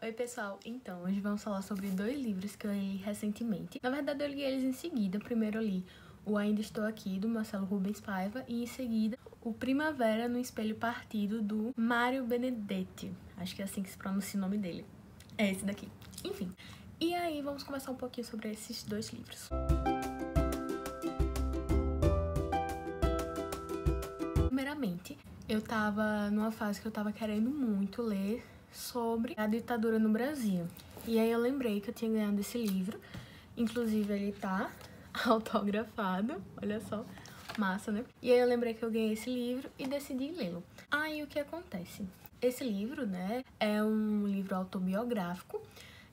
Oi pessoal, então hoje vamos falar sobre dois livros que eu li recentemente. Na verdade eu li eles em seguida. Primeiro eu li o Ainda Estou Aqui, do Marcelo Rubens Paiva, e em seguida o Primavera no Espelho Partido, do Mário Benedetti. Acho que é assim que se pronuncia o nome dele. É esse daqui. Enfim, e aí vamos conversar um pouquinho sobre esses dois livros. Primeiramente, eu tava numa fase que eu tava querendo muito ler sobre a ditadura no Brasil. E aí eu lembrei que eu tinha ganhado esse livro. Inclusive ele tá autografado, olha só, massa, né? E aí eu lembrei que eu ganhei esse livro e decidi lê-lo. Aí o que acontece? Esse livro, né, é um livro autobiográfico.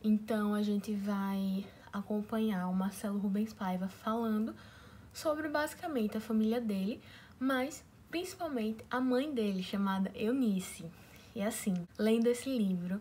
Então a gente vai acompanhar o Marcelo Rubens Paiva falando sobre basicamente a família dele, mas principalmente a mãe dele, chamada Eunice. E assim, lendo esse livro,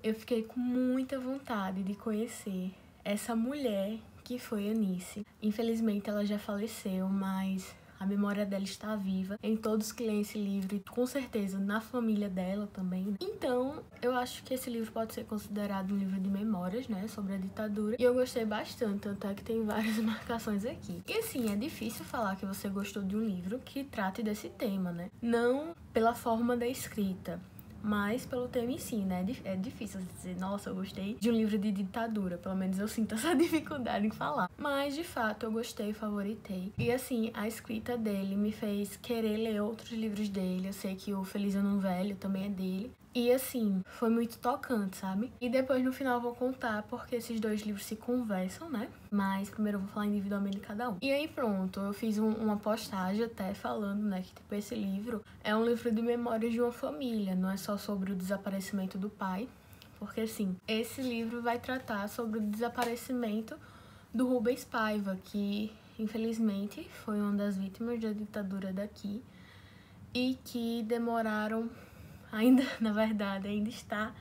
eu fiquei com muita vontade de conhecer essa mulher que foi Eunice. Infelizmente ela já faleceu, mas a memória dela está viva em todos que leem esse livro e com certeza na família dela também. Então, eu acho que esse livro pode ser considerado um livro de memórias, né, sobre a ditadura. E eu gostei bastante, tanto é que tem várias marcações aqui. E assim, é difícil falar que você gostou de um livro que trate desse tema, né? Não pela forma da escrita, mas pelo tema em si, né? É difícil dizer, nossa, eu gostei de um livro de ditadura. Pelo menos eu sinto essa dificuldade em falar. Mas, de fato, eu gostei, favoritei. E, assim, a escrita dele me fez querer ler outros livros dele. Eu sei que o Feliz Ano Velho também é dele. E, assim, foi muito tocante, sabe? E depois, no final, eu vou contar porque esses dois livros se conversam, né? Mas, primeiro, eu vou falar individualmente de cada um. E aí, pronto, eu fiz uma postagem até falando, né, que, tipo, esse livro é um livro de memórias de uma família. Não é só sobre o desaparecimento do pai. Porque, assim, esse livro vai tratar sobre o desaparecimento do Rubens Paiva, que, infelizmente, foi uma das vítimas da ditadura daqui. E que demoraram... ainda, na verdade, ainda está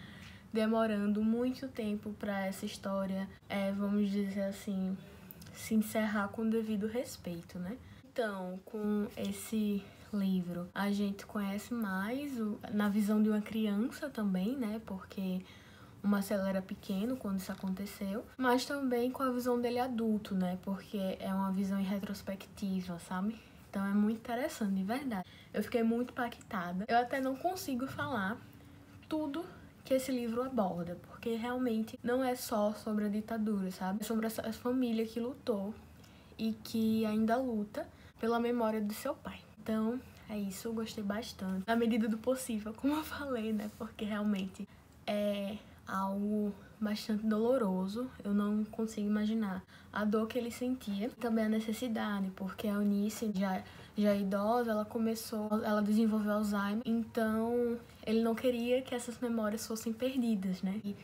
demorando muito tempo para essa história, vamos dizer assim, se encerrar com o devido respeito, né? Então, com esse livro, a gente conhece mais na visão de uma criança também, né? Porque o Marcelo era pequeno quando isso aconteceu, mas também com a visão dele adulto, né? Porque é uma visão em retrospectiva, sabe? Então é muito interessante, de verdade. Eu fiquei muito impactada. Eu até não consigo falar tudo que esse livro aborda, porque realmente não é só sobre a ditadura, sabe? É sobre essa família que lutou e que ainda luta pela memória do seu pai. Então, é isso, eu gostei bastante. Na medida do possível, como eu falei, né? Porque realmente é algo bastante doloroso. Eu não consigo imaginar a dor que ele sentia. Também a necessidade, porque a Eunice já idosa, ela desenvolveu Alzheimer. Então, ele não queria que essas memórias fossem perdidas, né? E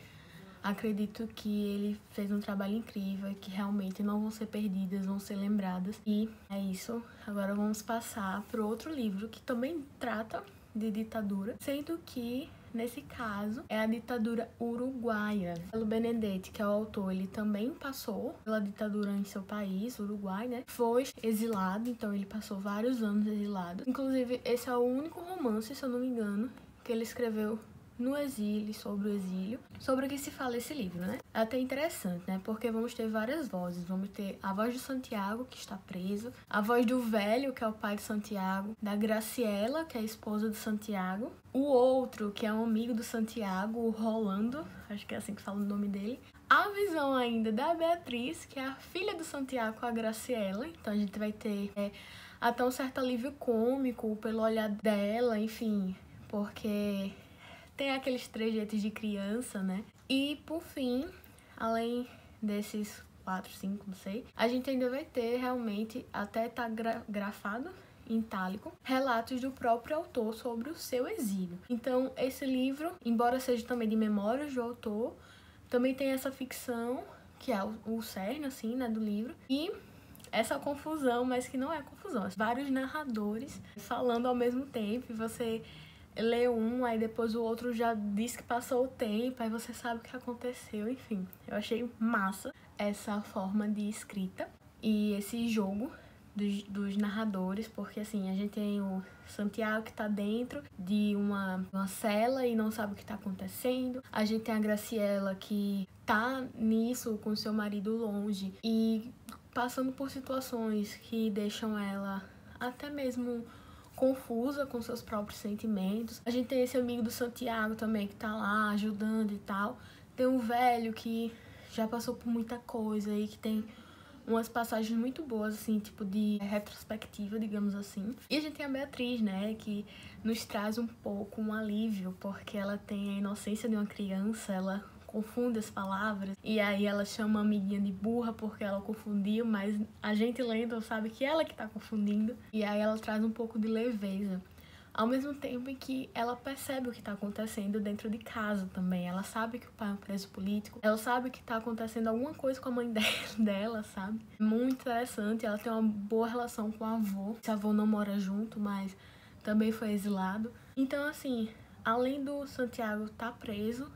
acredito que ele fez um trabalho incrível e que realmente não vão ser perdidas, vão ser lembradas. E é isso. Agora vamos passar para outro livro que também trata de ditadura, sendo que nesse caso é a ditadura uruguaia. Marcelo Benedetti, que é o autor, ele também passou pela ditadura em seu país, Uruguai, né? Foi exilado, então ele passou vários anos exilado. Inclusive, esse é o único romance, se eu não me engano, que ele escreveu no exílio, sobre o exílio, sobre o que se fala esse livro, né? É até interessante, né? Porque vamos ter várias vozes. Vamos ter a voz do Santiago, que está preso, a voz do velho, que é o pai de Santiago, da Graciela, que é a esposa do Santiago, o outro, que é um amigo do Santiago, o Rolando, acho que é assim que fala o nome dele, a visão ainda da Beatriz, que é a filha do Santiago com a Graciela. Então a gente vai ter até um certo alívio cômico pelo olhar dela, enfim, porque tem aqueles trejeitos de criança, né? E, por fim, além desses 4, 5, não sei, a gente ainda vai ter realmente, até tá grafado em itálico, relatos do próprio autor sobre o seu exílio. Então, esse livro, embora seja também de memórias do autor, também tem essa ficção, que é o cerne, assim, né, do livro, e essa confusão, mas que não é confusão. Vários narradores falando ao mesmo tempo, e você lê um, aí depois o outro já diz que passou o tempo, aí você sabe o que aconteceu, enfim. Eu achei massa essa forma de escrita e esse jogo dos narradores, porque assim, a gente tem o Santiago que tá dentro de uma cela e não sabe o que tá acontecendo. A gente tem a Graciela que tá nisso com seu marido longe e passando por situações que deixam ela até mesmo confusa com seus próprios sentimentos. A gente tem esse amigo do Santiago também que tá lá ajudando e tal. Tem um velho que já passou por muita coisa e que tem umas passagens muito boas, assim, tipo de retrospectiva, digamos assim. E a gente tem a Beatriz, né, que nos traz um pouco um alívio, porque ela tem a inocência de uma criança, ela confunde as palavras, e aí ela chama a amiguinha de burra porque ela confundiu, mas a gente lendo sabe que ela que tá confundindo, e aí ela traz um pouco de leveza. Ao mesmo tempo em que ela percebe o que está acontecendo dentro de casa também. Ela sabe que o pai é um preso político. Ela sabe que está acontecendo alguma coisa com a mãe dela, sabe? Muito interessante. Ela tem uma boa relação com o avô. Esse avô não mora junto, mas também foi exilado. Então, assim, além do Santiago estar preso,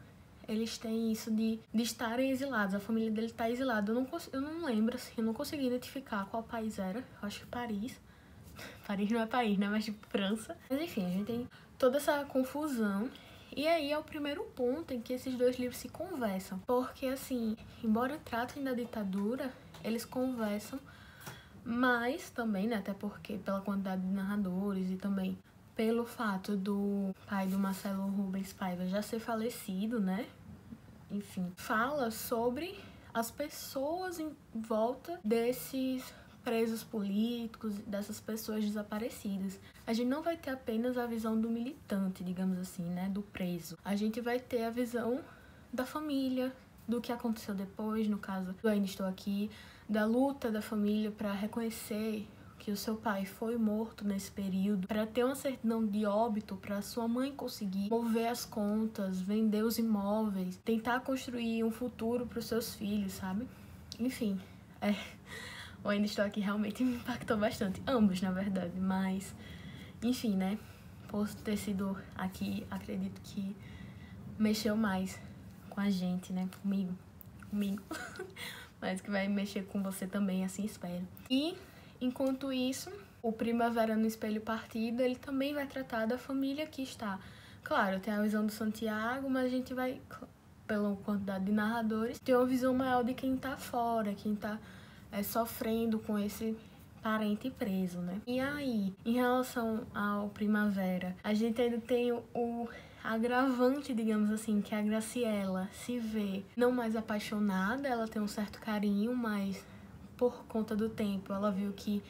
eles têm isso de estarem exilados. A família dele está exilada. Eu não lembro, assim, eu não consegui identificar qual país era. Eu acho que Paris. Paris não é país, né? Mas tipo França. Mas enfim, a gente tem toda essa confusão. E aí é o primeiro ponto em que esses dois livros se conversam. Porque assim, embora tratem da ditadura, eles conversam mais também, né? Até porque pela quantidade de narradores e também pelo fato do pai do Marcelo Rubens Paiva já ser falecido, né? Enfim, fala sobre as pessoas em volta desses presos políticos, dessas pessoas desaparecidas. A gente não vai ter apenas a visão do militante, digamos assim, né, do preso. A gente vai ter a visão da família, do que aconteceu depois, no caso do Ainda Estou Aqui, da luta da família para reconhecer que o seu pai foi morto nesse período, para ter uma certidão de óbito, para sua mãe conseguir mover as contas, vender os imóveis, tentar construir um futuro para os seus filhos, sabe? Enfim, o Ainda Estou Aqui realmente me impactou bastante. Ambos, na verdade, mas enfim, né? Por ter sido aqui, acredito que mexeu mais com a gente, né? Comigo. Mas que vai mexer com você também, assim espero. E, enquanto isso, o Primavera no Espelho Partido, ele também vai tratar da família que está. Claro, tem a visão do Santiago, mas a gente vai, pela quantidade de narradores, ter uma visão maior de quem tá fora, quem tá sofrendo com esse parente preso, né? E aí, em relação ao Primavera, a gente ainda tem o agravante, digamos assim, que a Graciela se vê não mais apaixonada, ela tem um certo carinho, mas por conta do tempo ela viu que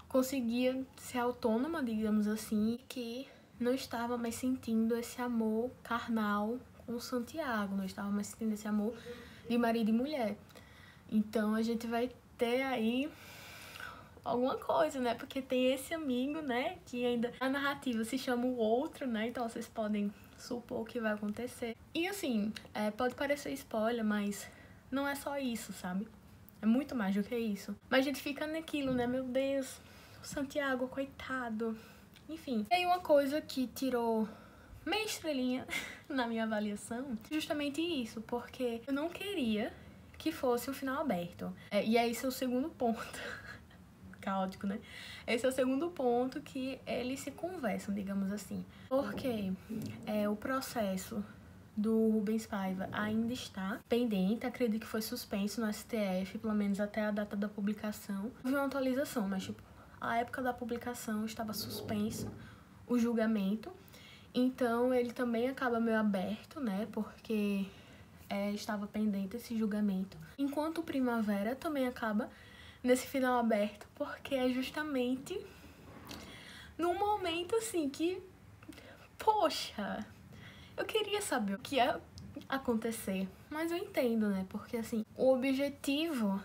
conseguia ser autônoma, digamos assim, e que não estava mais sentindo esse amor carnal com o Santiago, não estava mais sentindo esse amor de marido e mulher. Então a gente vai ter aí alguma coisa, né? Porque tem esse amigo, né? Que ainda a narrativa se chama o outro, né? Então vocês podem supor o que vai acontecer. E assim, pode parecer spoiler, mas não é só isso, sabe? É muito mais do que isso. Mas a gente fica naquilo, né? Meu Deus, o Santiago, coitado. Enfim. E aí uma coisa que tirou meia estrelinha na minha avaliação, justamente isso, porque eu não queria que fosse um final aberto. E aí esse é o segundo ponto. Caótico, né? Esse é o segundo ponto que eles se conversam, digamos assim. Porque o processo do Rubens Paiva ainda está pendente, acredito que foi suspenso no STF, pelo menos até a data da publicação. Houve uma atualização, mas tipo, a época da publicação estava suspenso o julgamento. Então ele também acaba meio aberto, né? Porque estava pendente esse julgamento. Enquanto o Primavera também acaba nesse final aberto, porque é justamente num momento assim que, poxa, eu queria saber o que ia acontecer, mas eu entendo, né? Porque assim, o objetivo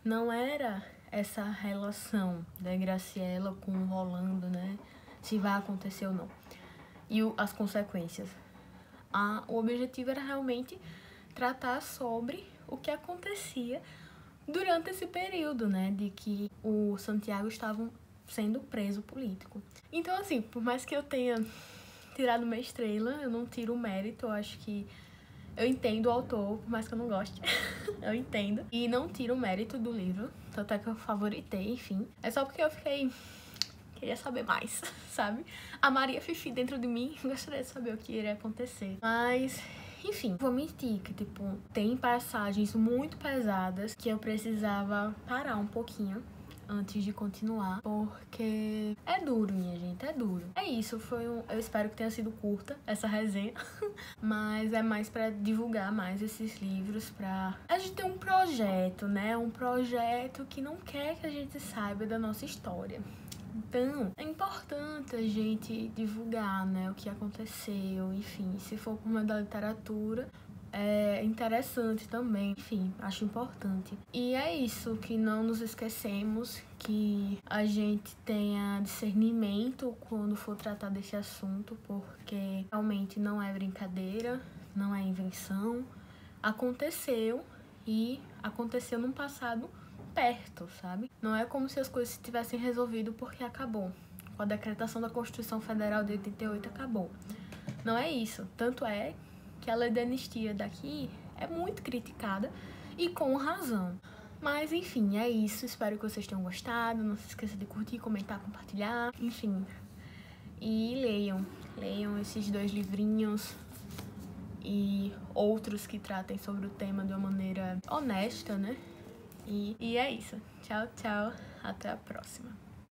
não era essa relação da Graciela com o Rolando, né? Se vai acontecer ou não. E as consequências. O objetivo era realmente tratar sobre o que acontecia durante esse período, né, de que o Santiago estava sendo preso político. Então, assim, por mais que eu tenha tirado uma estrela, eu não tiro o mérito, eu acho que Eu entendo o autor, por mais que eu não goste. Eu entendo. E não tiro o mérito do livro, tanto é que eu favoritei, enfim. É só porque eu queria saber mais, sabe? A Maria Fifi dentro de mim gostaria de saber o que iria acontecer. Mas, enfim, vou mentir que, tipo, tem passagens muito pesadas que eu precisava parar um pouquinho antes de continuar, porque é duro, minha gente, é duro. É isso, eu espero que tenha sido curta essa resenha, mas é mais pra divulgar mais esses livros, pra a gente ter um projeto, né? Um projeto que não quer que a gente saiba da nossa história. Então, é importante a gente divulgar, né, o que aconteceu, enfim, se for por meio da literatura, é interessante também, enfim, acho importante. E é isso, que não nos esquecemos, que a gente tenha discernimento quando for tratar desse assunto, porque realmente não é brincadeira, não é invenção, aconteceu e aconteceu num passado perto, sabe? Não é como se as coisas se tivessem resolvido porque acabou. Com a decretação da Constituição Federal de 88 acabou. Não é isso. Tanto é que a lei de anistia daqui é muito criticada e com razão. Mas enfim, é isso. Espero que vocês tenham gostado. Não se esqueça de curtir, comentar, compartilhar. Enfim. E leiam. Leiam esses 2 livrinhos e outros que tratem sobre o tema de uma maneira honesta, né? E é isso. Tchau, tchau. Até a próxima.